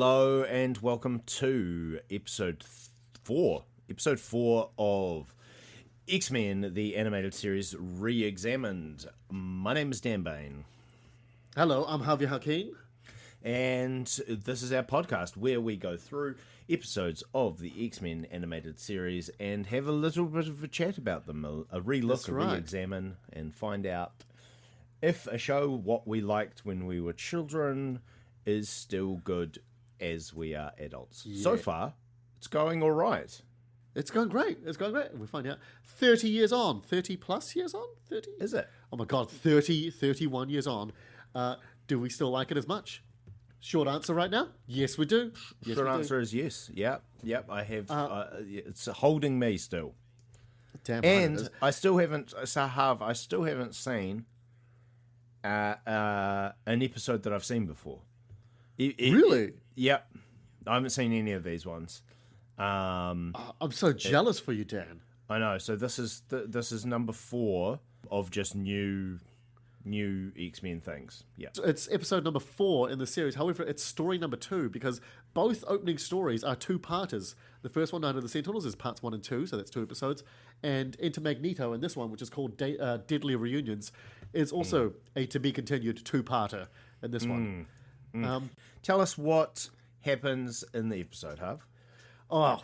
Hello and welcome to episode 4 of X-Men, the animated series re-examined. My name is Dan Bain. Hello, I'm Javier Hakeem. And this is our podcast where we go through episodes of the X-Men animated series and have a little bit of a chat about them, a re-look, re-examine, and find out if a show, what we liked when we were children, is still good as we are adults. Yeah. So far, it's going all right. It's going great. We'll find out 30 years on, 30 plus years on, 30? Is it? Oh my God, 31 years on. Do we still like it as much? Short answer right now, yes we do. Short answer is yes. Yep. I have. It's holding me still. Damn. And I still haven't seen an episode that I've seen before. Really? Yep. I haven't seen any of these ones. I'm so jealous for you, Dan. I know. So this is number 4 of just new X-Men things. Yeah. It's episode number 4 in the series. However, it's story number 2 because both opening stories are two-parters. The first one, Night of the Sentinels, is parts 1 and 2, so that's 2 episodes. And Enter Magneto, and this one, which is called Deadly Reunions, is also a to-be-continued two-parter in this one. Tell us what happens in the episode, Hav. Oh,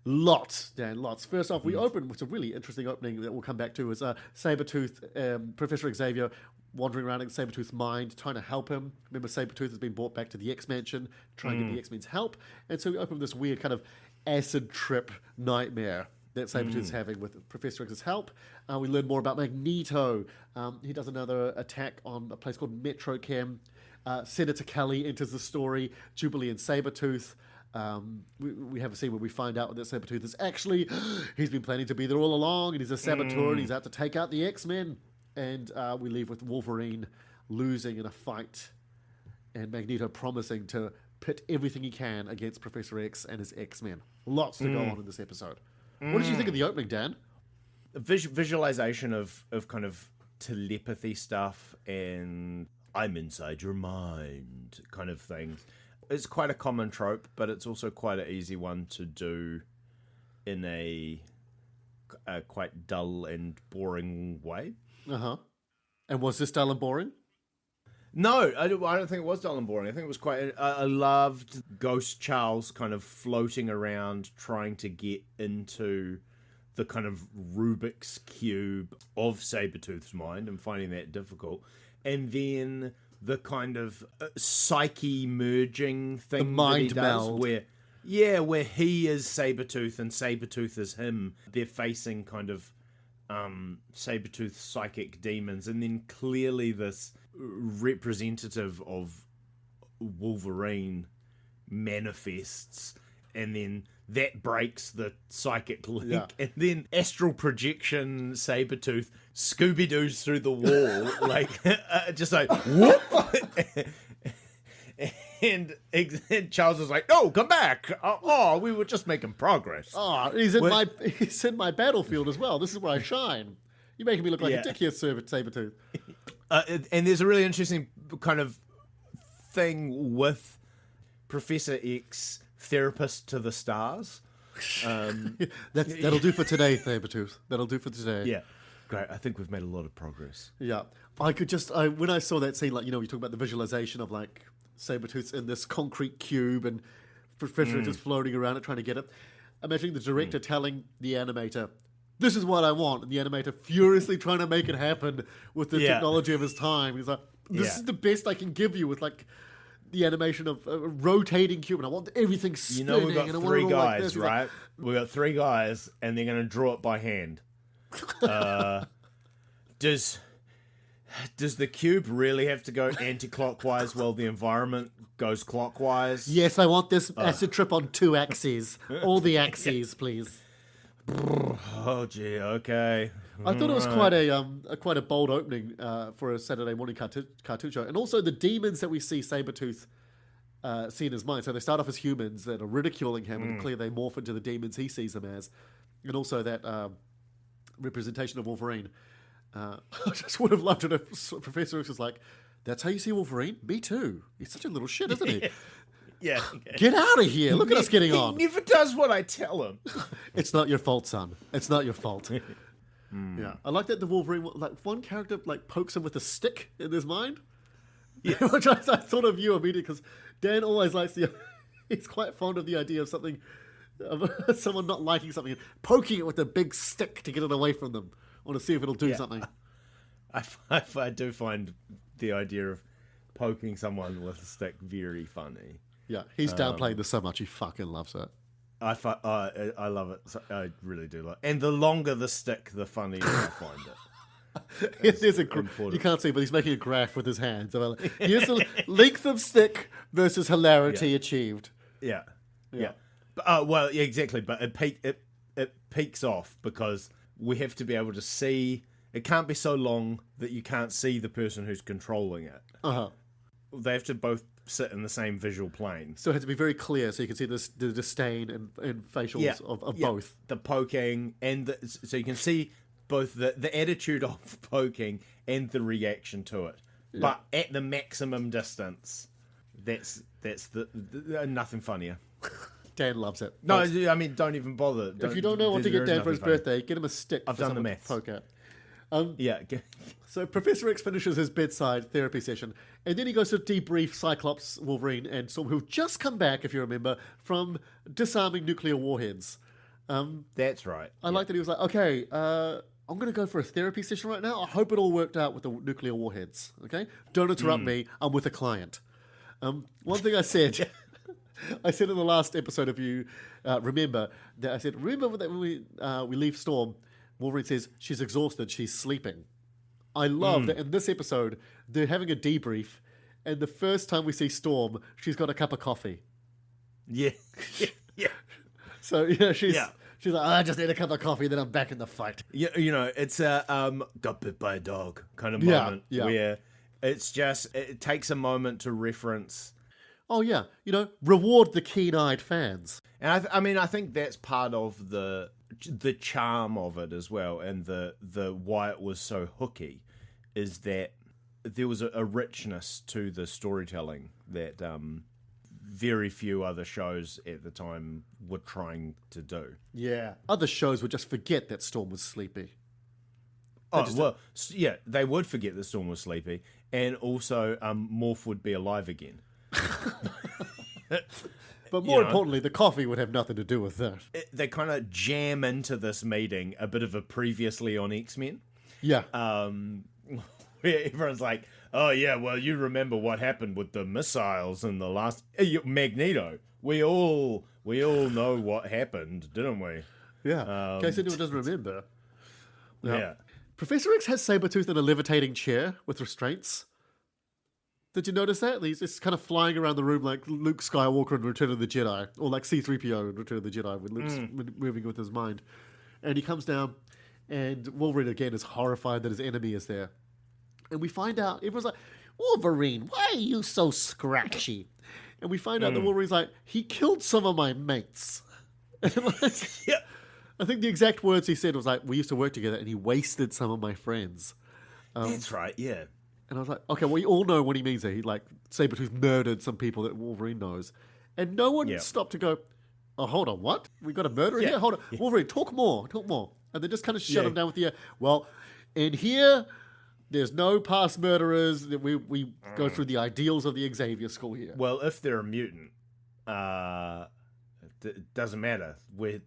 lots, Dan, lots. First off, we open with a really interesting opening that we'll come back to. Is Sabretooth, Professor Xavier, wandering around in Sabretooth's mind, trying to help him. Remember, Sabretooth has been brought back to the X-Mansion, trying to get the X-Men's help. And so we open with this weird kind of acid trip nightmare that Sabretooth's having with Professor X's help. We learn more about Magneto. He does another attack on a place called Metrochem. Senator Kelly enters the story. Jubilee and Sabretooth. We have a scene where we find out that Sabretooth is actually, he's been planning to be there all along, and he's a saboteur, and he's out to take out the X-Men. And we leave with Wolverine losing in a fight, and Magneto promising to pit everything he can against Professor X and his X-Men. Lots to go on in this episode. What did you think of the opening, Dan? Visualization of kind of telepathy stuff and I'm inside your mind kind of things. It's quite a common trope, but it's also quite an easy one to do in a quite dull and boring way. And was this dull and boring? No, I don't think it was dull and boring. I think it was quite... I loved Ghost Charles kind of floating around trying to get into the kind of Rubik's Cube of Sabretooth's mind and finding that difficult. And then the kind of psyche merging thing the mind that he does meld. where he is Sabretooth and Sabretooth is him. They're facing kind of Sabretooth psychic demons, and then clearly this representative of Wolverine manifests, and then that breaks the psychic link, and then astral projection Sabretooth Scooby-Doo's through the wall, like just like whoop, and Charles was like, "No, come back! Oh, we were just making progress." Oh, he's in my battlefield as well. This is where I shine. You're making me look like a dick here, Sabretooth. And there's a really interesting kind of thing with Professor X, therapist to the stars. That'll do for today, Sabretooth. That'll do for today. Yeah, great. I think we've made a lot of progress. Yeah, when I saw that scene, like, you talk about the visualization of like Sabretooth's in this concrete cube and Professor X is floating around it trying to get it. Imagining the director telling the animator, "This is what I want," and the animator furiously trying to make it happen with the technology of his time. He's like, "This is the best I can give you with like the animation of a rotating cube, and I want everything spinning." We've got 3 guys, like right? We've got 3 guys, and they're going to draw it by hand. Does the cube really have to go anti-clockwise while the environment goes clockwise? Yes, I want this acid trip on 2 axes. All the axes, please. Oh, gee, okay. I thought it was quite a bold opening for a Saturday morning cartoon show. And also the demons that we see Sabretooth see in his mind. So they start off as humans that are ridiculing him, and clearly they morph into the demons he sees them as. And also that representation of Wolverine. I just would have loved it if Professor X was like, "That's how you see Wolverine? Me too. He's such a little shit, isn't he?" Yeah. Get out of here. Look at us getting on. He never does what I tell him. It's not your fault, son. It's not your fault. Yeah, I like that the Wolverine, like one character like pokes him with a stick in his mind. Yeah. Which I thought of you immediately because Dan always likes he's quite fond of the idea of something, of someone not liking something and poking it with a big stick to get it away from them. I want to see if it'll do something. I do find the idea of poking someone with a stick very funny. Yeah, he's downplaying this so much. He fucking loves it. I love it. I really do love it. And the longer the stick, the funnier I find it. There's you can't see, but he's making a graph with his hands. Here's the length of stick versus hilarity achieved. Yeah. Well, yeah, exactly. But it peaks off because we have to be able to see. It can't be so long that you can't see the person who's controlling it. They have to both sit in the same visual plane. So it has to be very clear so you can see the disdain and facials of both. The poking and so you can see both the attitude of poking and the reaction to it. Yeah. But at the maximum distance, that's the nothing funnier. Dan loves it. No, I mean, don't even bother. If you don't know what to get Dan for his birthday, get him a stick. I've done the maths. Poke at. So Professor X finishes his bedside therapy session, and then he goes to debrief Cyclops, Wolverine, and Storm, who've just come back, if you remember, from disarming nuclear warheads. That's right. I like that he was like, okay, I'm going to go for a therapy session right now. I hope it all worked out with the nuclear warheads. Okay, don't interrupt me. I'm with a client. One thing I said, I said in the last episode, if you remember, that I said, remember that when we leave Storm, Wolverine says she's exhausted, she's sleeping. I love that in this episode, they're having a debrief, and the first time we see Storm, she's got a cup of coffee. Yeah. So, she's like, I just need a cup of coffee, then I'm back in the fight. Yeah, it's a got bit by a dog kind of moment where it's just, it takes a moment to reference. Oh, yeah. Reward the keen-eyed fans. And I think that's part of the charm of it as well, and the why it was so hooky is that there was a richness to the storytelling that very few other shows at the time were trying to do. Yeah. Other shows would just forget that Storm was sleepy. They would forget that Storm was sleepy, and also Morph would be alive again. But more importantly, the coffee would have nothing to do with that. They kind of jam into this meeting a bit of a previously on X-Men. Yeah. Where everyone's like, oh yeah, well, you remember what happened with the missiles in the last... Magneto. We all know what happened, didn't we? Yeah. In case anyone doesn't remember. Yeah. Professor X has Sabretooth in a levitating chair with restraints. Did you notice that? He's just kind of flying around the room like Luke Skywalker in Return of the Jedi, or like C-3PO in Return of the Jedi, when Luke's moving with his mind. And he comes down, and Wolverine again is horrified that his enemy is there. And we find out, everyone's like, Wolverine, why are you so scratchy? And we find out that Wolverine's like, he killed some of my mates. I think the exact words he said was like, we used to work together, and he wasted some of my friends. That's right, yeah. And I was like, okay, we all know what he means there. He, like, Sabretooth murdered some people that Wolverine knows. And no one stopped to go, oh, hold on, what? We got a murderer here? Hold on. Yeah. Wolverine, talk more. And they just kind of shut him down with the, well, in here, there's no past murderers. We go through the ideals of the Xavier School here. Well, if they're a mutant, it doesn't matter. It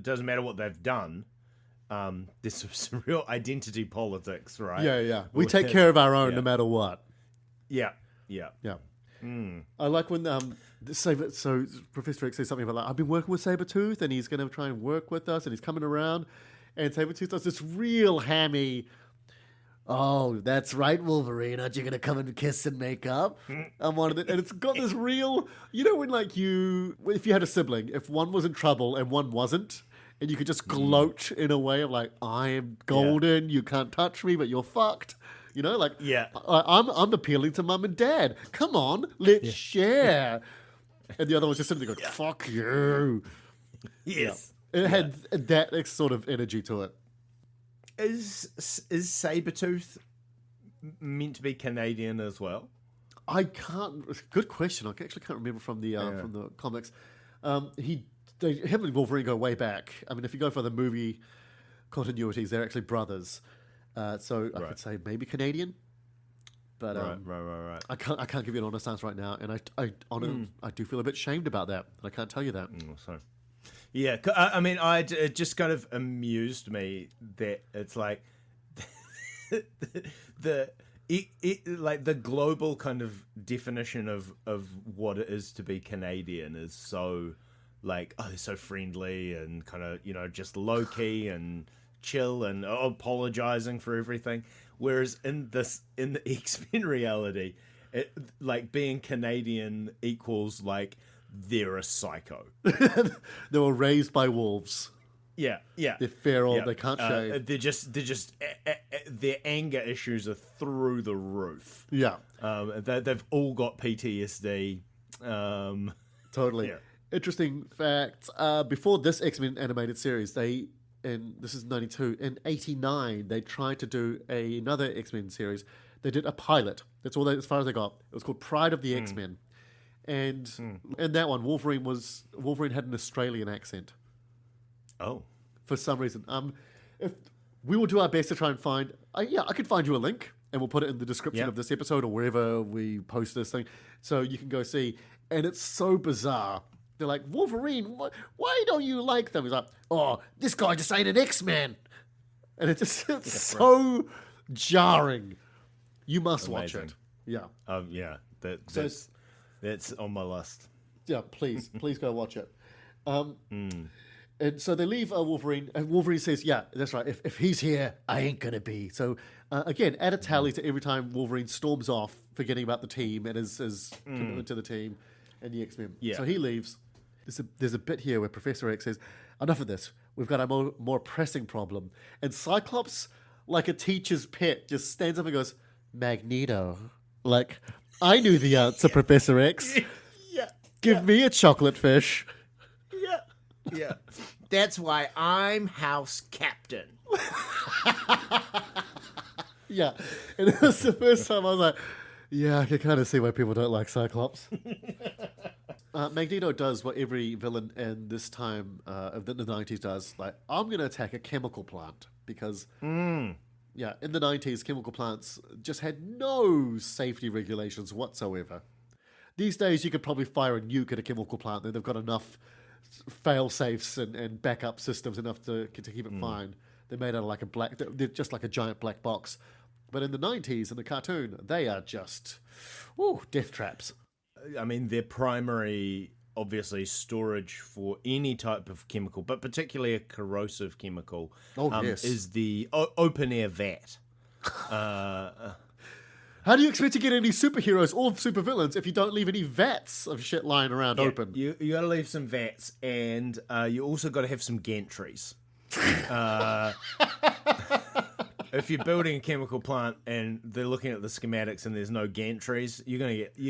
doesn't matter what they've done. There's some real identity politics, right? Yeah. We take care of our own no matter what. Yeah. I like when so Professor X says something about like, I've been working with Sabretooth and he's going to try and work with us and he's coming around, and Sabretooth does this real hammy, oh, that's right, Wolverine, aren't you going to come and kiss and make up? I'm one of it. And it's got this real, when like if you had a sibling, if one was in trouble and one wasn't, and you could just gloat in a way of like, I am golden, you can't touch me, but you're fucked. I'm appealing to mum and dad. Come on, let's share. And the other one was just simply going, fuck you. Yes. Yeah. It had that sort of energy to it. Is Sabretooth meant to be Canadian as well? I can't. Good question. I actually can't remember from the comics. Him and Wolverine go way back. I mean, if you go for the movie continuities, they're actually brothers. So I could say maybe Canadian. But right. I can't give you an honest answer right now, and I do feel a bit shamed about that. I can't tell you that. Sorry. Yeah, it just kind of amused me that it's like the global kind of definition of what it is to be Canadian is so like, oh, they're so friendly and kind of, just low key and chill and apologizing for everything. Whereas in the X-Men reality, like being Canadian equals like they're a psycho. They were raised by wolves. Yeah. They're feral. They can't shave. They're just their anger issues are through the roof. Yeah. They've all got PTSD. Totally. Yeah. Interesting fact. Before this X-Men animated series, this is 92. In 89, they tried to do another X-Men series. They did a pilot. That's all as far as they got. It was called Pride of the X-Men. And in that one, Wolverine had an Australian accent. Oh. For some reason. If we will do our best to try and find... I could find you a link, and we'll put it in the description of this episode or wherever we post this thing, so you can go see. And it's so bizarre. They're like, Wolverine, why don't you like them? He's like, oh, this guy just ain't an X-Man. And it's so jarring. You must watch it. Yeah. Yeah. That's on my list. Yeah, please go watch it. And so they leave Wolverine, and Wolverine says, yeah, that's right, if he's here, I ain't gonna be. So, again, add a tally to every time Wolverine storms off, forgetting about the team and his commitment to the team and the X-Men. Yeah. So he leaves. There's a bit here where Professor X says, enough of this, we've got a more pressing problem. And Cyclops, like a teacher's pet, just stands up and goes, Magneto. Like, I knew the answer, Professor X. Give me a chocolate fish. Yeah. That's why I'm house captain. Yeah. And it was the first time I was like, yeah, I can kind of see why people don't like Cyclops. Magneto does what every villain in this time of the 90s does. Like, I'm going to attack a chemical plant because, in the 90s, chemical plants just had no safety regulations whatsoever. These days, you could probably fire a nuke at a chemical plant, and they've got enough fail-safes and backup systems enough to keep it fine. They're made out of they're just like a giant black box. But in the 90s, in the cartoon, they are just, death traps. I mean, their primary, obviously, storage for any type of chemical, but particularly a corrosive chemical, is the open-air vat. How do you expect to get any superheroes or supervillains if you don't leave any vats of shit lying around open? You got to leave some vats, and you also got to have some gantries. If you're building a chemical plant and they're looking at the schematics and there's no gantries, you're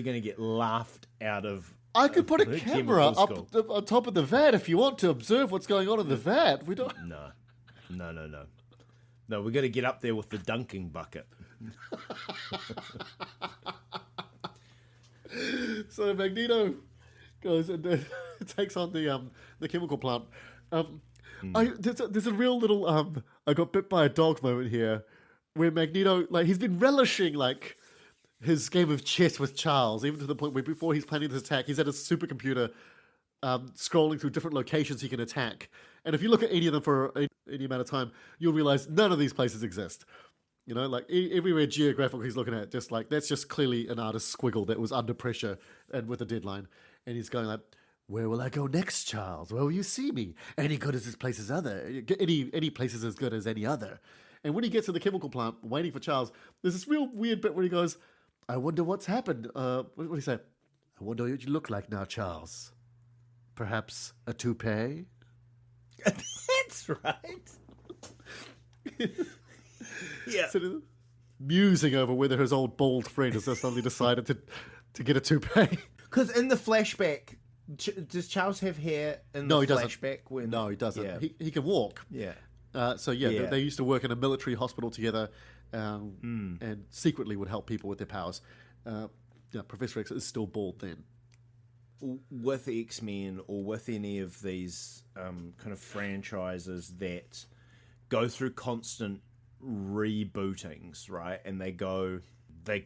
gonna get laughed out of. I could put a camera up on top of the vat if you want to observe what's going on in the vat. We don't. No, we got to get up there with the dunking bucket. So Magneto goes and takes on the chemical plant. There's a real little I got bit by a dog moment here, where Magneto, like, he's been relishing like his game of chess with Charles, even to the point where before he's planning this attack, he's at a supercomputer scrolling through different locations he can attack. And if you look at any of them for any amount of time, you'll realize none of these places exist. You know, like everywhere geographical he's looking at, just like that's just clearly an artist's squiggle that was under pressure and with a deadline. And he's going like, where will I go next, Charles? Where will you see me? Any good as this place is other. Any place is as good as any other. And when he gets to the chemical plant, waiting for Charles, there's this real weird bit where he goes, I wonder what's happened. What do you say? I wonder what you look like now, Charles. Perhaps a toupee? That's right. Yeah. So, musing over whether his old bald friend has suddenly decided to get a toupee. Because in the flashback, does Charles have hair in the flashback? No, he doesn't. Yeah. He can walk. Yeah. They used to work in a military hospital together and secretly would help people with their powers. Yeah, Professor X is still bald then. With X-Men or with any of these kind of franchises that go through constant rebootings, right? And they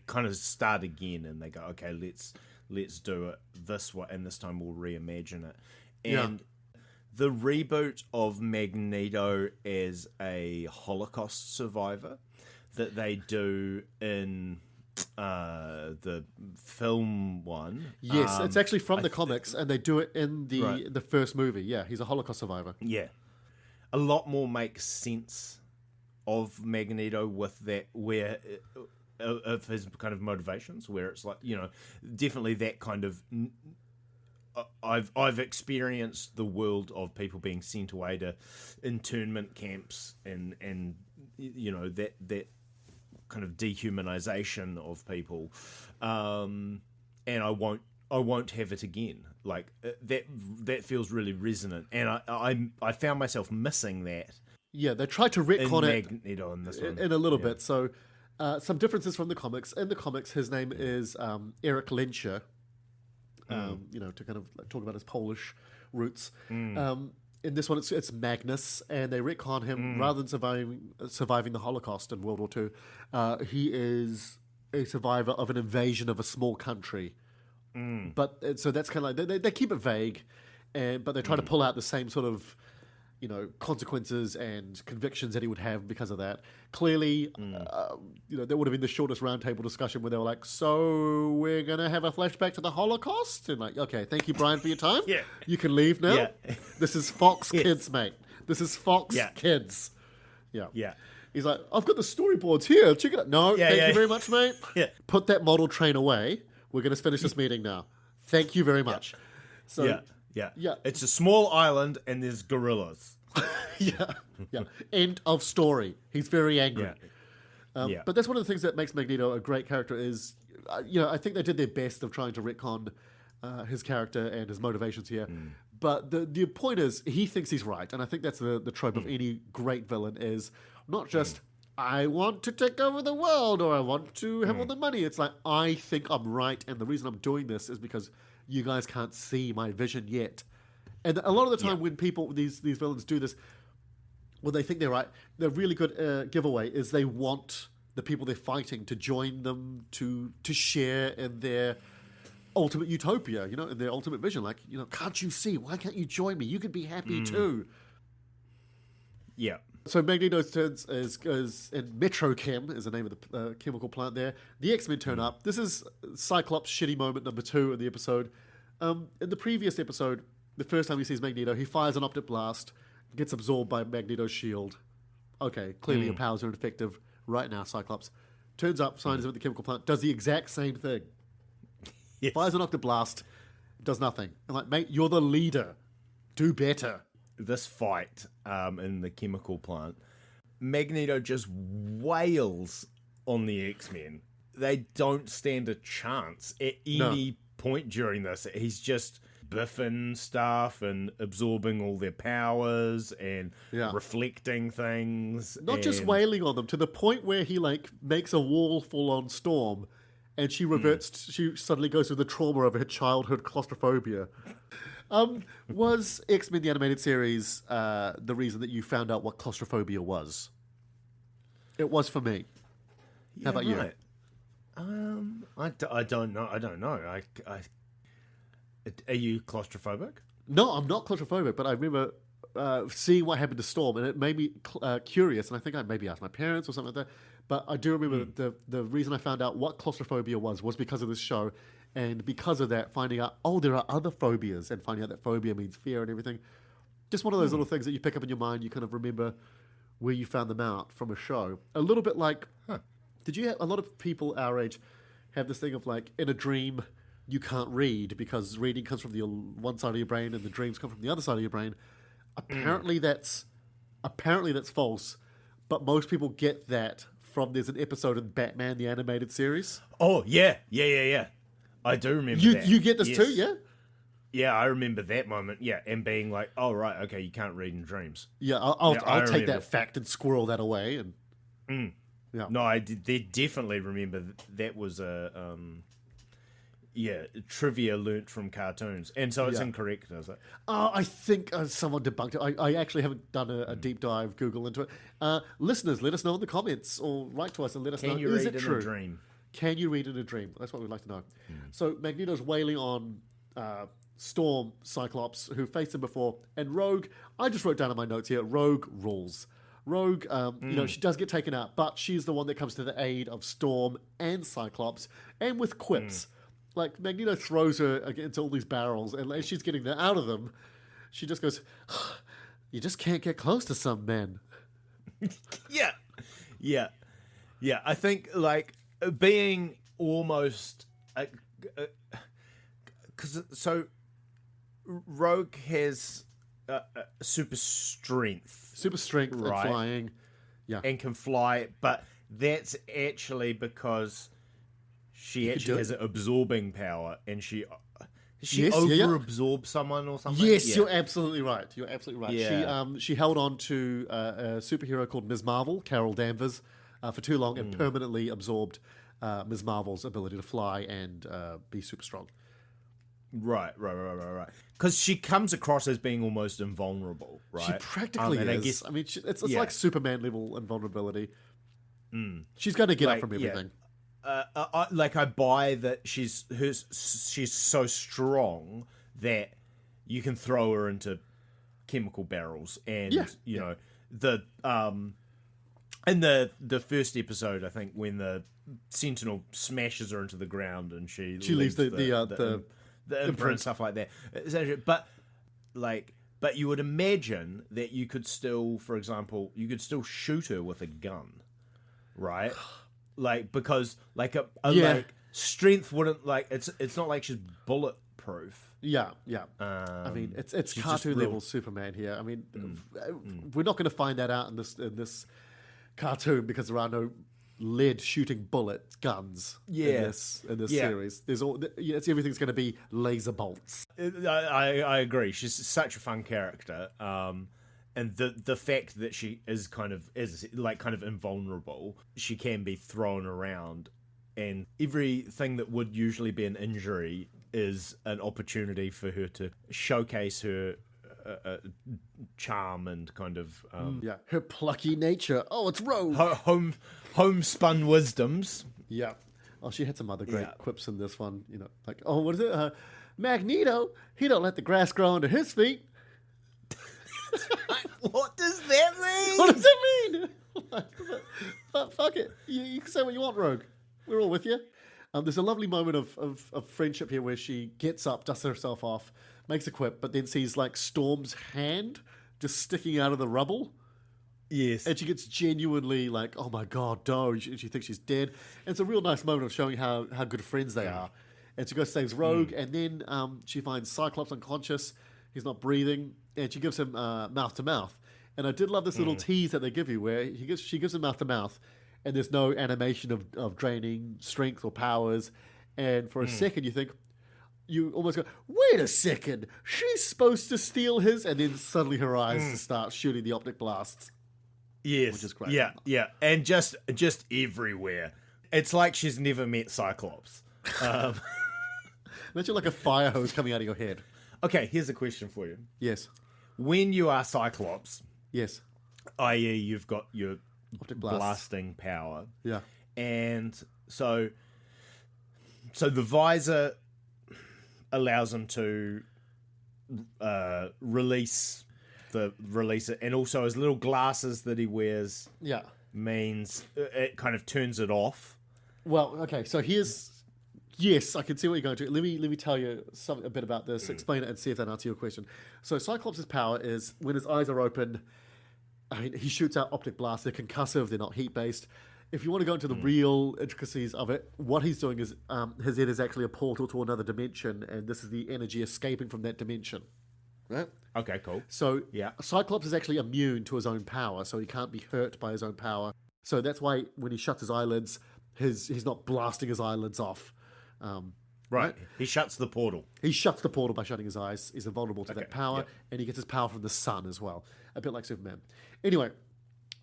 kind of start again, and they go, okay, let's do it this way, and this time we'll reimagine it. And the reboot of Magneto as a Holocaust survivor that they do in the film one. Yes, it's actually from the comics, and they do it in the first movie. Yeah, he's a Holocaust survivor. Yeah. A lot more makes sense of Magneto with that, where of his kind of motivations, where it's like, definitely that kind of... I've experienced the world of people being sent away to internment camps and that kind of dehumanization of people, and I won't have it again. Like that feels really resonant, and I found myself missing that. Yeah, they tried to retcon it Magneto in this one in a little bit. So some differences from the comics. In the comics, his name is Eric Lenscher. To kind of talk about his Polish roots. In this one, it's Magnus, and they retcon him. Rather than surviving the Holocaust in World War II, he is a survivor of an invasion of a small country. But so that's kind of like they keep it vague, but they try to pull out the same sort of consequences and convictions that he would have because of that. Clearly, there would have been the shortest roundtable discussion where they were like, so we're going to have a flashback to the Holocaust? And like, okay, thank you, Brian, for your time. Yeah. You can leave now. Yeah. This is Fox Kids, mate. This is Fox Kids. Yeah. Yeah. He's like, I've got the storyboards here. Check it out. No, thank you very much, mate. Yeah. Put that model train away. We're going to finish this meeting now. Thank you very much. So, Yeah. It's a small island and there's gorillas. Yeah. End of story. He's very angry. But that's one of the things that makes Magneto a great character is, I think they did their best of trying to retcon his character and his motivations here. But the point is, he thinks he's right. And I think that's the trope of any great villain is not just, I want to take over the world or I want to have all the money. It's like, I think I'm right. And the reason I'm doing this is because you guys can't see my vision yet. And a lot of the time when people, these villains do this, when they think they're right, the really good giveaway is they want the people they're fighting to join them, to share in their ultimate utopia, in their ultimate vision. Like, can't you see? Why can't you join me? You could be happy too. Yeah. So Magneto turns is in Metrochem is the name of the chemical plant there. The X-Men turn up. This is Cyclops' shitty moment number 2 in the episode. In the previous episode, the first time he sees Magneto, he fires an optic blast, gets absorbed by Magneto's shield. Okay, clearly your powers are ineffective right now, Cyclops. Turns up, signs him at the chemical plant, does the exact same thing. Yes. Fires an optic blast, does nothing. I'm like, mate, you're the leader. Do better. This fight in the chemical plant, Magneto just wails on the X-Men. They don't stand a chance at any point during this. He's just biffing stuff and absorbing all their powers and reflecting things. Not just wailing on them, to the point where he makes a wall full on Storm and she reverts, she suddenly goes through the trauma of her childhood claustrophobia. Was X-Men the Animated Series the reason that you found out what claustrophobia was? It was for me. How about you? I don't know. Are you claustrophobic? No, I'm not claustrophobic, but I remember seeing what happened to Storm, and it made me curious, and I think I maybe asked my parents or something like that. But I do remember the reason I found out what claustrophobia was because of this show, and because of that, finding out, there are other phobias, and finding out that phobia means fear and everything. Just one of those little things that you pick up in your mind, you kind of remember where you found them out from a show. A little bit like, did you have, a lot of people our age have this thing of in a dream, you can't read because reading comes from the one side of your brain and the dreams come from the other side of your brain. Apparently that's false, but most people get that from, there's an episode in Batman the Animated Series. Oh, yeah. I do remember that. You get this too, yeah? Yeah, I remember that moment, and being like, oh, right, okay, you can't read in dreams. Yeah, I'll take that fact and squirrel that away. And No, I definitely remember that was a... trivia learnt from cartoons, and so it's incorrect, is it? I think someone debunked it. I actually haven't done a deep dive Google into it. Listeners, let us know in the comments or write to us and let us know. Can you is read it in true? a dream? Can you read in a dream? That's what we'd like to know. So Magneto's wailing on Storm, Cyclops, who faced him before, and Rogue. I just wrote down in my notes here, Rogue rules. Rogue, she does get taken out, but she's the one that comes to the aid of Storm and Cyclops, and with quips. Like, Magneto throws her into all these barrels, and as she's getting out of them, she just goes, you just can't get close to some men. Yeah. I think, like, being almost... so, Rogue has super strength. Super strength and right? flying. Yeah. And can fly, but that's actually because she actually has an absorbing power, and she over-absorb someone or something? Yes, you're absolutely right. Yeah. She held on to a superhero called Ms. Marvel, Carol Danvers, for too long and permanently absorbed Ms. Marvel's ability to fly and be super strong. Right. Because she comes across as being almost invulnerable, right? She practically is. I guess, it's like Superman level invulnerability. She's going to get up from everything. I buy that she's so strong that you can throw her into chemical barrels, and the in the first episode, I think, when the Sentinel smashes her into the ground and she leaves the imprint and stuff like that. But you would imagine that you could still, for example, shoot her with a gun, right? Like, because like like strength wouldn't, like, it's not like she's bulletproof. Yeah. I mean, it's cartoon level Superman here. I mean, we're not going to find that out in this cartoon because there are no lead shooting guns in this series. There's everything's going to be laser bolts. I agree. She's such a fun character, and the fact that she is kind of invulnerable, she can be thrown around, and everything that would usually be an injury is an opportunity for her to showcase her charm and kind of her plucky nature. Oh, it's Rogue. Homespun wisdoms. Yeah. Oh, she had some other great quips in this one. Like, oh, what is it? Magneto, he don't let the grass grow under his feet. What does that mean? What does it mean? Fuck it. You can say what you want, Rogue. We're all with you. There's a lovely moment of friendship here where she gets up, dusts herself off, makes a quip, but then sees like Storm's hand just sticking out of the rubble. Yes. And she gets genuinely like, oh my God, no. She thinks she's dead. And it's a real nice moment of showing how good friends they are. And she goes saves Rogue, and then she finds Cyclops unconscious. He's not breathing, and she gives him mouth to mouth. And I did love this little tease that they give you where she gives him mouth to mouth, and there's no animation of draining strength or powers. And for a second, you almost go, wait a second, she's supposed to steal his, and then suddenly her eyes start shooting the optic blasts. Yes, which is great. Yeah, and just everywhere. It's like she's never met Cyclops. Imagine like a fire hose coming out of your head. Okay, here's a question for you. Yes. When you are Cyclops, yes, i.e. you've got your optic blasting power, yeah, and so the visor allows him to release it, and also his little glasses that he wears means it kind of turns it off. Well, okay, so yes, I can see what you're going to. Let me tell you a bit about this, explain it, and see if that answers your question. So Cyclops' power is when his eyes are open, he shoots out optic blasts. They're concussive, they're not heat-based. If you want to go into the real intricacies of it, what he's doing is his head is actually a portal to another dimension, and this is the energy escaping from that dimension. Right? Okay, cool. So Cyclops is actually immune to his own power, so he can't be hurt by his own power. So that's why when he shuts his eyelids, he's not blasting his eyelids off. Right. He shuts the portal. He shuts the portal by shutting his eyes. He's invulnerable to that power, and he gets his power from the sun as well. A bit like Superman. Anyway,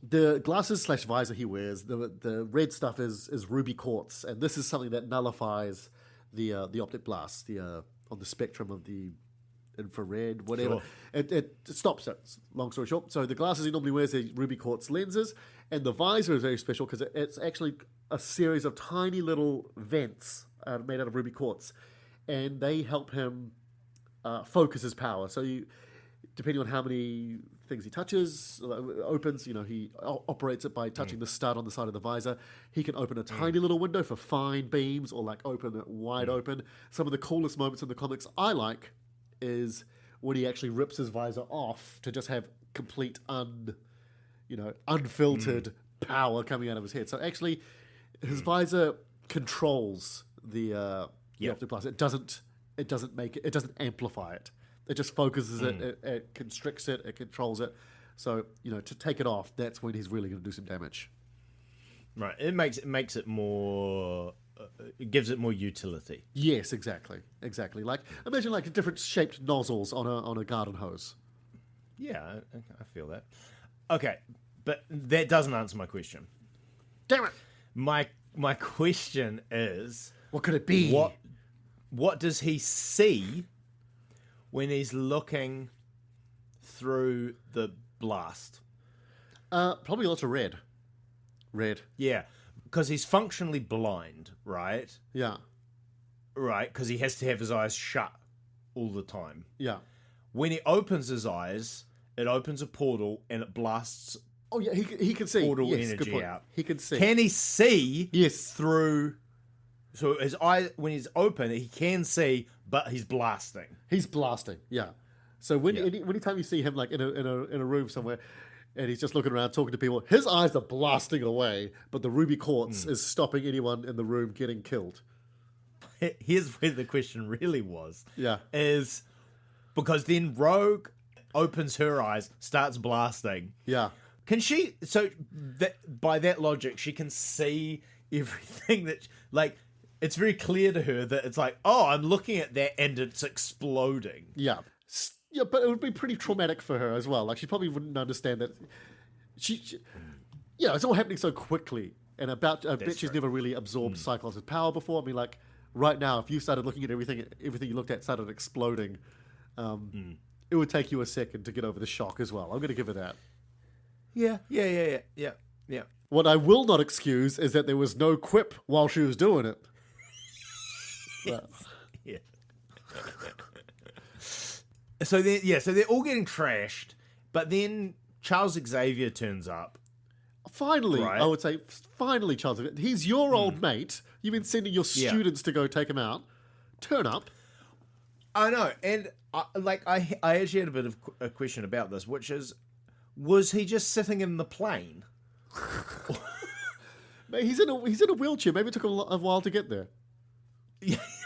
the glasses / visor he wears, the red stuff is ruby quartz, and this is something that nullifies the optic blast, on the spectrum of the infrared, whatever. Sure. It stops it. Long story short, so the glasses he normally wears are ruby quartz lenses, and the visor is very special because it's actually a series of tiny little vents made out of ruby quartz, and they help him focus his power. So depending on how many things he touches, opens, he operates it by touching the stud on the side of the visor. He can open a tiny little window for fine beams, or like open it wide open. Some of the coolest moments in the comics I like is when he actually rips his visor off to just have complete unfiltered power coming out of his head. So actually, his visor controls the optic blast. It doesn't amplify it. It just focuses it, it constricts it, it controls it. So, to take it off, that's when he's really going to do some damage. Right. It makes it more. It gives it more utility. Yes, exactly. Like, imagine like different shaped nozzles on a garden hose. Yeah, I feel that. Okay, but that doesn't answer my question. Damn it! My question is, what could it be? What does he see when he's looking through the blast? Probably lots of red. Yeah, because he's functionally blind, right? Yeah. Right, because he has to have his eyes shut all the time. Yeah. When he opens his eyes, it opens a portal and it blasts. Oh yeah, he can see Portal yes, energy good point. out. He can see. Can he see? Yes. Through. So his eye, when he's open, he can see, but he's blasting. He's blasting. Yeah. So anytime you see him like in a room somewhere, and he's just looking around talking to people, his eyes are blasting away, but the ruby quartz is stopping anyone in the room getting killed. Here's where the question really was. Yeah. Is because then Rogue opens her eyes, starts blasting. Yeah. Can she? So that by that logic, she can see everything that like. It's very clear to her that it's like, oh, I'm looking at that and it's exploding. Yeah. Yeah, but it would be pretty traumatic for her as well. Like, she probably wouldn't understand that. It's all happening so quickly. And I bet she's never really absorbed Cyclops' power before. I mean, like, right now, if you started looking at everything you looked at started exploding, it would take you a second to get over the shock as well. I'm going to give her that. Yeah. What I will not excuse is that there was no quip while she was doing it. Yeah. So they're all getting trashed, but then Charles Xavier turns up. Finally, right? I would say, finally, Charles. He's your old mate. You've been sending your students to go take him out. Turn up. I know, and I actually had a bit of a question about this, which is, was he just sitting in the plane? He's in a wheelchair. Maybe it took him a while to get there.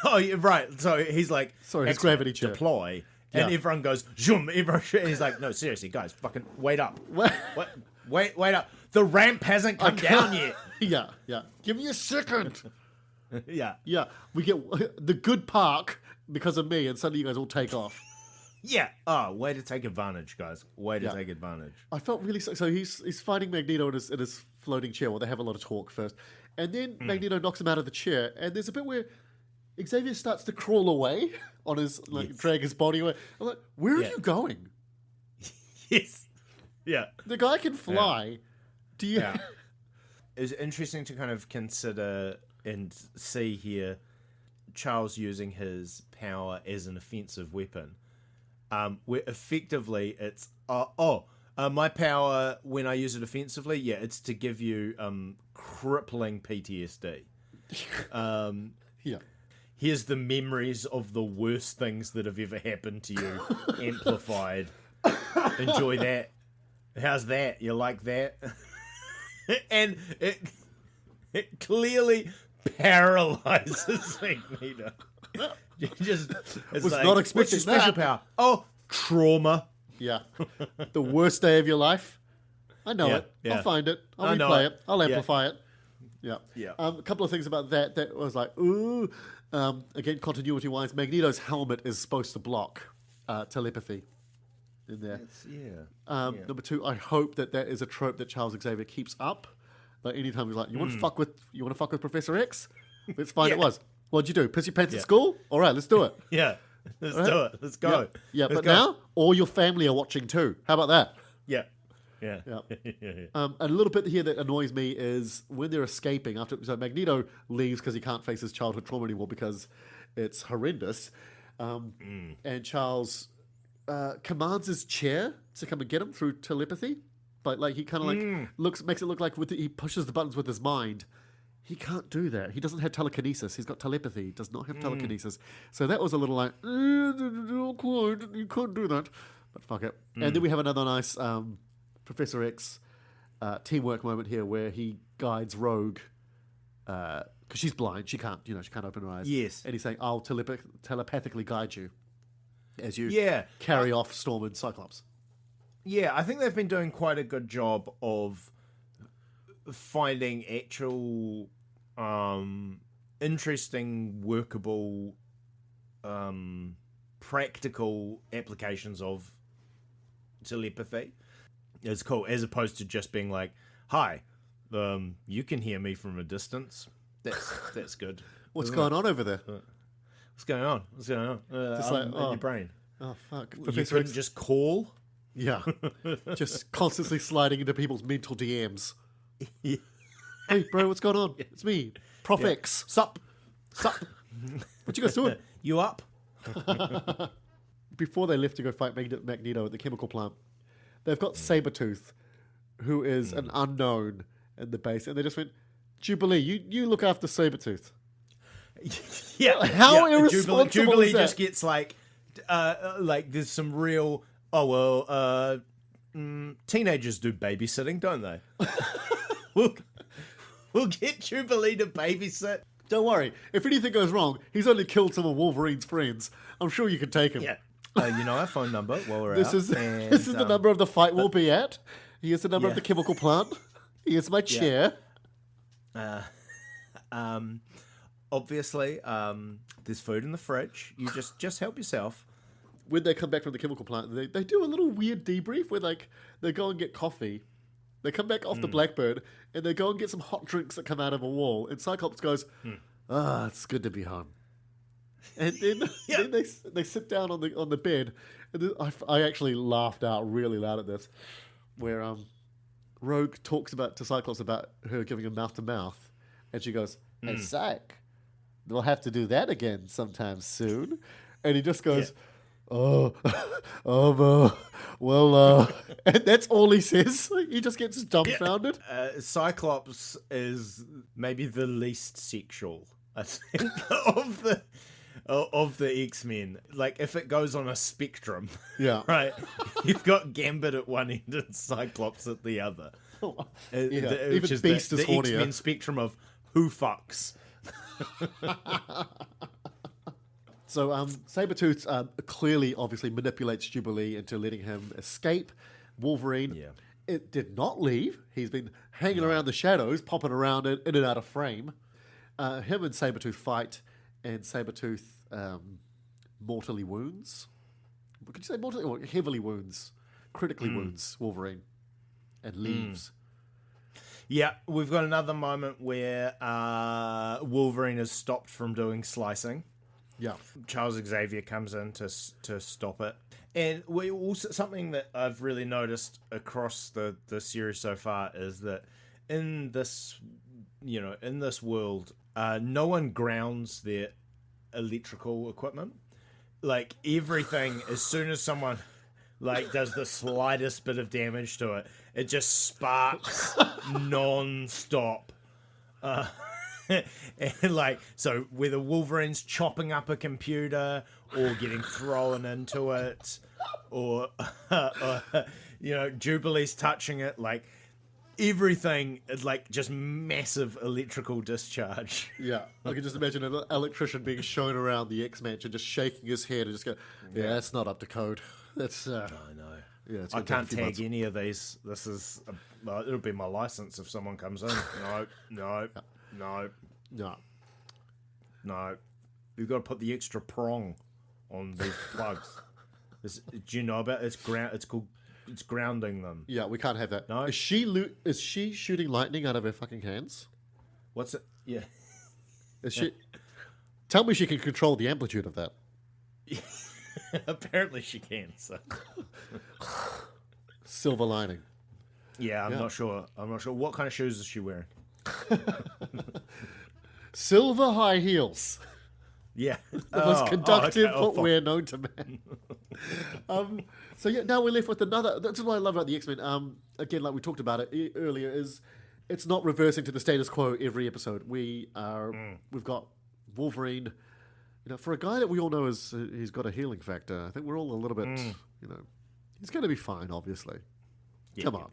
Oh, yeah, right. So he's like, sorry, his gravity chair. Deploy. And everyone goes, zoom. And he's like, no, seriously, guys, fucking wait up. Wait up. The ramp hasn't come down yet. Yeah. Give me a second. Yeah. We get the good park because of me, and suddenly you guys all take off. Yeah. Oh, way to take advantage, guys. Way to take advantage. I felt really so. He's fighting Magneto in his floating chair. Well, they have a lot of talk first, and then Magneto knocks him out of the chair. And there's a bit where Xavier starts to crawl away on his drag his body away. I'm like, where are you going? Yes. Yeah. The guy can fly. Yeah. Do you? Yeah. It's interesting to kind of consider and see here Charles using his power as an offensive weapon. Where effectively it's my power when I use it offensively, it's to give you crippling PTSD. Here's the memories of the worst things that have ever happened to you amplified. Enjoy that. How's that? You like that? And it clearly paralyzes Magneto. Was not expecting what's your special power? Oh, trauma. Yeah. The worst day of your life. I know it. I'll find it. I'll replay it. I'll amplify it. Yeah. A couple of things about that was like, ooh. Again, continuity-wise, Magneto's helmet is supposed to block telepathy in there. Number two, I hope that is a trope that Charles Xavier keeps up. Like anytime he's like, you want to fuck with Professor X? Let's find it was. What'd you do? Piss your pants Yeah. at schow? All right, let's do it. Yeah, let's do it. Let's go. Yeah, Let's but go. now all your family are watching too. How about that? Yeah. Yeah. Yeah. And a little bit here that annoys me is when they're escaping after. So Magneto leaves because he can't face his childhood trauma anymore because it's horrendous. And Charles commands his chair to come and get him through telepathy, but like he kind of makes it look like he pushes the buttons with his mind. He can't do that. He doesn't have telekinesis. He's got telepathy. He does not have telekinesis. So that was a little like, you can't do that. But fuck it. And then we have another nice Professor X teamwork moment here where he guides Rogue because she's blind. She can't open her eyes. Yes. And he's saying, I'll telepathically guide you as you carry off Storm and Cyclops. Yeah, I think they've been doing quite a good job of finding actual interesting, workable, practical applications of telepathy. It's cool, as opposed to just being like, "Hi, you can hear me from a distance." That's good. What's going on over there? What's going on? Just like, in your brain. Oh fuck! You Professor couldn't X. just call. Yeah, just constantly sliding into people's mental DMs. Yeah. Hey, bro, what's going on? It's me, Prof X. Sup? What you guys doing? You up? Before they left to go fight Magneto at the chemical plant, they've got Sabretooth, who is an unknown in the base, and they just went, Jubilee, you look after Sabretooth. Yeah. How irresponsible Jubilee is that? just gets like there's some real teenagers do babysitting, don't they? We'll get Jubilee to babysit. Don't worry. If anything goes wrong, he's only killed some of Wolverine's friends. I'm sure you can take him. Yeah. Our phone number while we're This out. is and, this is the number of the fight we'll be at. Here's the number of the chemical plant. Here's my chair. Obviously, there's food in the fridge. You just help yourself. When they come back from the chemical plant, they do a little weird debrief where they go and get coffee. They come back off the Blackbird and they go and get some hot drinks that come out of a wall. And Cyclops goes, it's good to be home. And then, then they sit down on the bed. And then I actually laughed out really loud at this, where Rogue talks to Cyclops about her giving him mouth to mouth, and she goes, "Hey, Cyc, we'll have to do that again sometime soon." And he just goes, "Oh, well," and that's all he says. He just gets dumbfounded. Cyclops is maybe the least sexual, I think, of the X-Men. Like, if it goes on a spectrum, Yeah. right? You've got Gambit at one end and Cyclops at the other. Even Which is Beast the is hornier. X-Men spectrum of who fucks. So Sabretooth clearly, obviously, manipulates Jubilee into letting him escape. Wolverine, it did not leave. He's been hanging around the shadows, popping around in and out of frame. Him and Sabretooth fight, and Sabretooth mortally wounds. Could you say mortally or heavily wounds? Critically wounds Wolverine and leaves. Yeah, we've got another moment where Wolverine is stopped from doing slicing. Yeah. Charles Xavier comes in to stop it. And we also, something that I've really noticed across the series so far is that in this world, no one grounds their electrical equipment. Like, everything, as soon as someone does the slightest bit of damage to it, it just sparks non-stop. And so whether Wolverine's chopping up a computer or getting thrown into it, or Jubilee's touching it, everything is just massive electrical discharge. Yeah, I can just imagine an electrician being shown around the X-Mansion, just shaking his head and just go, "Yeah, that's not up to code. That's I know. Yeah, it's I gonna take a can't few tag months." any of these. This is it'll be my license if someone comes in. No. You've got to put the extra prong on these plugs. Do you know about it? It's grounding them. Yeah, we can't have that. No? Is she shooting lightning out of her fucking hands? What's it? Yeah. Is she? Tell me she can control the amplitude of that. Apparently she can. So Silver lining. yeah, I'm not sure. I'm not sure what kind of shoes is she wearing. Silver high heels. Yeah, The most conductive okay. footwear known to man. So yeah, now we're left with another. That's what I love about the X-Men. Again, like we talked about it earlier, is it's not reversing to the status quo every episode. We've got Wolverine. You know, for a guy that we all know he's got a healing factor. I think we're all a little bit. You know, he's going to be fine. Obviously, Yeah, come on.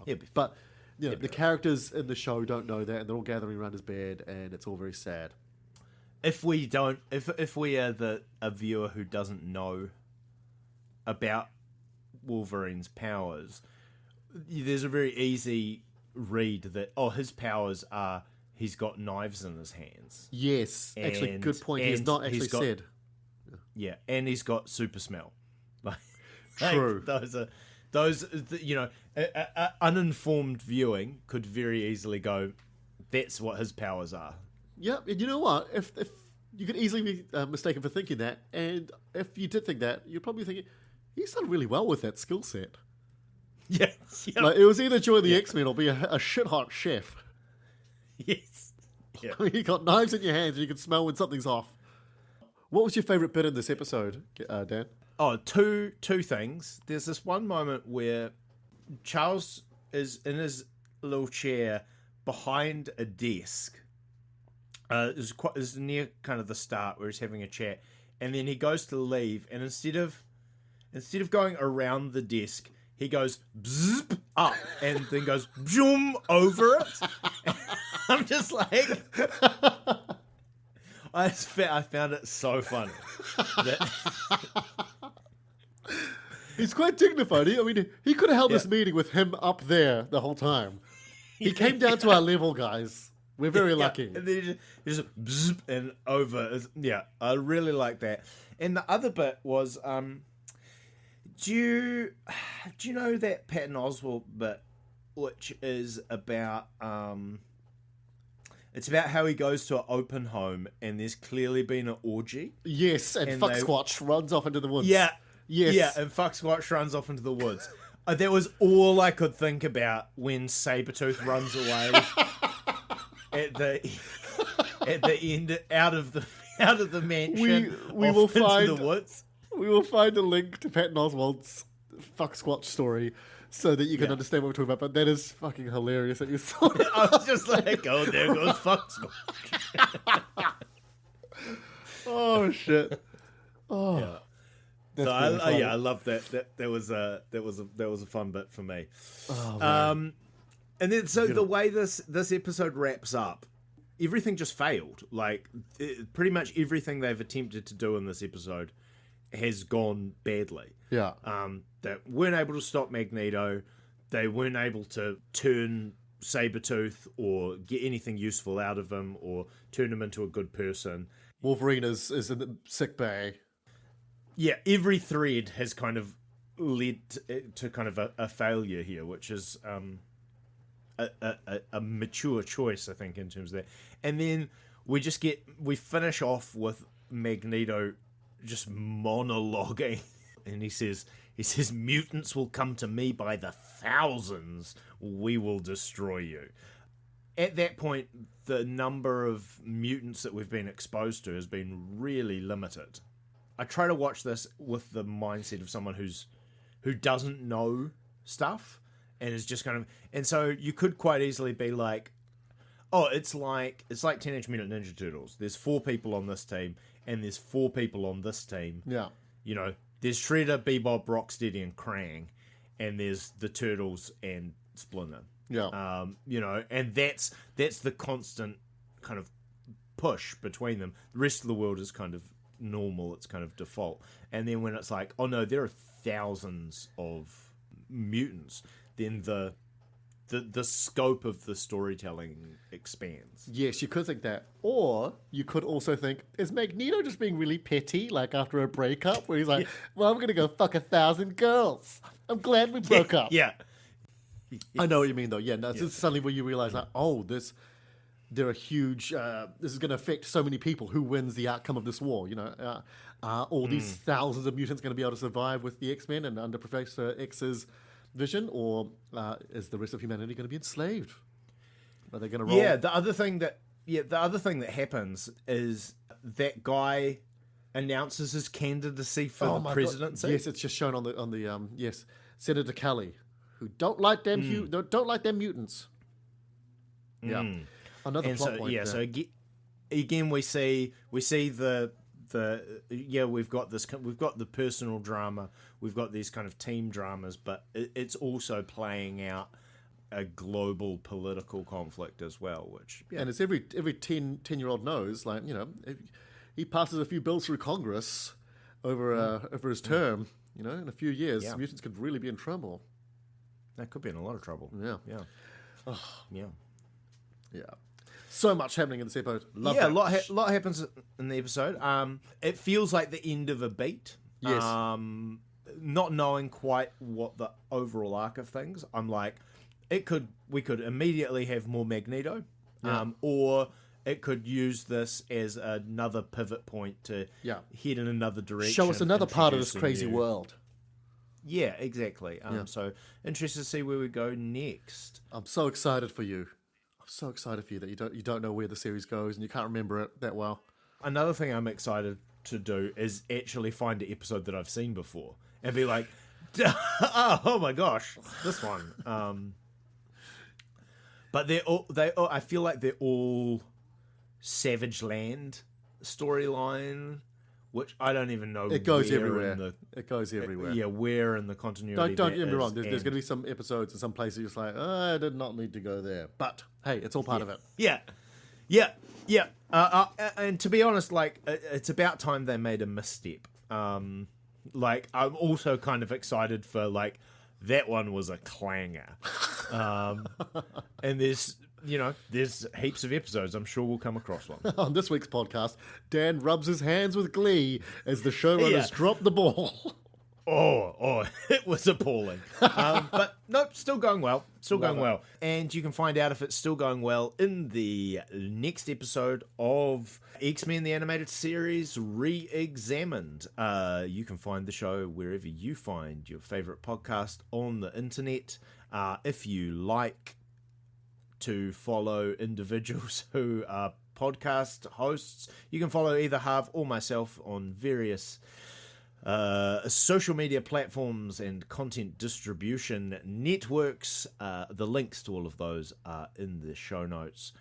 He'll be fine. But you know, the characters in the show don't know that, and they're all gathering around his bed, and it's all very sad. If we don't, if we are a viewer who doesn't know about Wolverine's powers, there's a very easy read that his powers are he's got knives in his hands. Yes, actually, good point. He's not actually said. Yeah, and he's got super smell. Like, True. Those you know, uninformed viewing could very easily go, that's what his powers are. Yeah, and you know what? If you could easily be mistaken for thinking that, and if you did think that, you're probably thinking he's done really well with that skill set. Yeah, Like, it was either join the X-Men or be a shit hot chef. Yes. Yeah. You got knives in your hands and you can smell when something's off. What was your favourite bit in this episode, Dan? Oh, two things. There's this one moment where Charles is in his little chair behind a desk. It's near kind of the start where he's having a chat, and then he goes to leave, and instead of going around the desk, he goes bzzz up and then goes zoom over it. I'm just like, I found it so funny. He's quite dignified. He could have held this meeting with him up there the whole time. He came down to our level, guys. We're very lucky. And then he just bzzz and over. Yeah, I really like that. And the other bit was, do you know that Patton Oswalt bit, which is about it's about how he goes to an open home and there's clearly been an orgy. Yes, and Fuck Squatch runs off into the woods. Yeah. Yes. Yeah, and Fuck Squatch runs off into the woods. That was all I could think about when Sabretooth runs away at the end, out of the mansion. We will find the woods. We will find a link to Patton Oswalt's Fuck Squatch story so that you can understand what we're talking about. But that is fucking hilarious that you saw it. I was just like, oh, there goes Fuck Squatch. Oh shit! Oh, yeah. That's So really funny. I love that. That was a fun bit for me. Oh, man. And then the way this episode wraps up, everything just failed. Like pretty much everything they've attempted to do in this episode has gone badly. Yeah. They weren't able to stop Magneto. They weren't able to turn Sabretooth or get anything useful out of him or turn him into a good person. Wolverine is in the sick bay. Yeah, every thread has kind of led to kind of a failure here, which is a mature choice, I think, in terms of that. And then we finish off with Magneto just monologuing, and he says, mutants will come to me by the thousands. We will destroy you. At that point, the number of mutants that we've been exposed to has been really limited. I try to watch this with the mindset of someone who doesn't know stuff and is just kind of, and so you could quite easily be like, oh, it's like Teenage Mutant Ninja Turtles. There's 4 people on this team and there's 4 people on this team. Yeah. You know, there's Shredder, Bebop, Rocksteady, and Krang, and there's the Turtles and Splinter. Yeah. You know, and that's the constant kind of push between them. The rest of the world is kind of normal, it's kind of default. And then when it's like, oh no, there are thousands of mutants, then the scope of the storytelling expands. Yes, you could think that. Or you could also think, is Magneto just being really petty, like after a breakup, where he's like, well, I'm going to go fuck 1,000 girls. I'm glad we broke up. Yeah. I know what you mean, though. Yeah, no, it's suddenly where you realize, like, oh, this they're a huge. This is going to affect so many people. Who wins the outcome of this war? Are all these thousands of mutants going to be able to survive with the X-Men and under Professor X's vision, or is the rest of humanity going to be enslaved? Are they going to roll? Yeah, the other thing that happens is that guy announces his candidacy for the presidency. God. Yes, it's just shown on the yes, Senator Kelly, who don't like them don't like them mutants. Yeah, another plot point. Yeah, so again we see the we've got the personal drama, we've got these kind of team dramas, but it's also playing out a global political conflict as well, which and it's every 10-year-old knows, like, if he passes a few bills through Congress over his term, in a few years, mutants could really be in trouble. That could be in a lot of trouble. Yeah. Yeah. So much happening in this episode. A lot happens in the episode. It feels like the end of a beat. Yes. Not knowing quite what the overall arc of things. I'm like, we could immediately have more Magneto, or it could use this as another pivot point to head in another direction. Show us another part of this crazy world. Yeah, exactly. So interested to see where we go next. I'm so excited for you. I'm so excited for you that you don't know where the series goes and you can't remember it that well. Another thing I'm excited to do is actually find an episode that I've seen before and be like, oh my gosh, this one. But I feel like they're all Savage Land storyline, which I don't even know. It goes everywhere. It goes everywhere. Where in the continuity? Don't get me wrong. There's going to be some episodes in some places you're just like, I did not need to go there. But hey, it's all part of it. Yeah. And to be honest, like, it's about time they made a misstep. Like, I'm also kind of excited for, like, that one was a clanger. And there's heaps of episodes. I'm sure we'll come across one. On this week's podcast, Dan rubs his hands with glee as the showrunners drop the ball. Oh, it was appalling. But nope, still going well. Well. And you can find out if it's still going well in the next episode of X-Men the Animated Series Re-Examined. You can find the show wherever you find your favorite podcast on the internet. If you like to follow individuals who are podcast hosts, you can follow either Harv or myself on various social media platforms and content distribution networks. The links to all of those are in the show notes.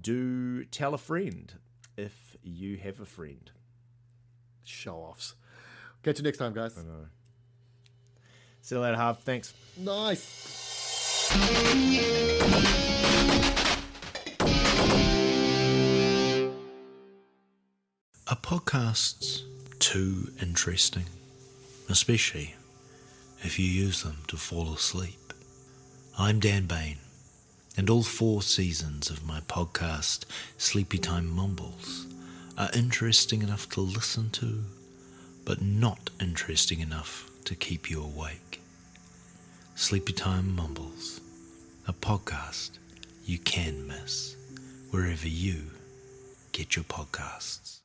Do tell a friend if you have a friend. Show-offs. Catch you next time, guys. I know. See you later, Harv. Thanks. Nice. Are podcasts too interesting, especially if you use them to fall asleep? I'm Dan Bain, and all 4 seasons of my podcast, Sleepy Time Mumbles, are interesting enough to listen to, but not interesting enough to keep you awake. Sleepy Time Mumbles, a podcast you can miss, wherever you get your podcasts.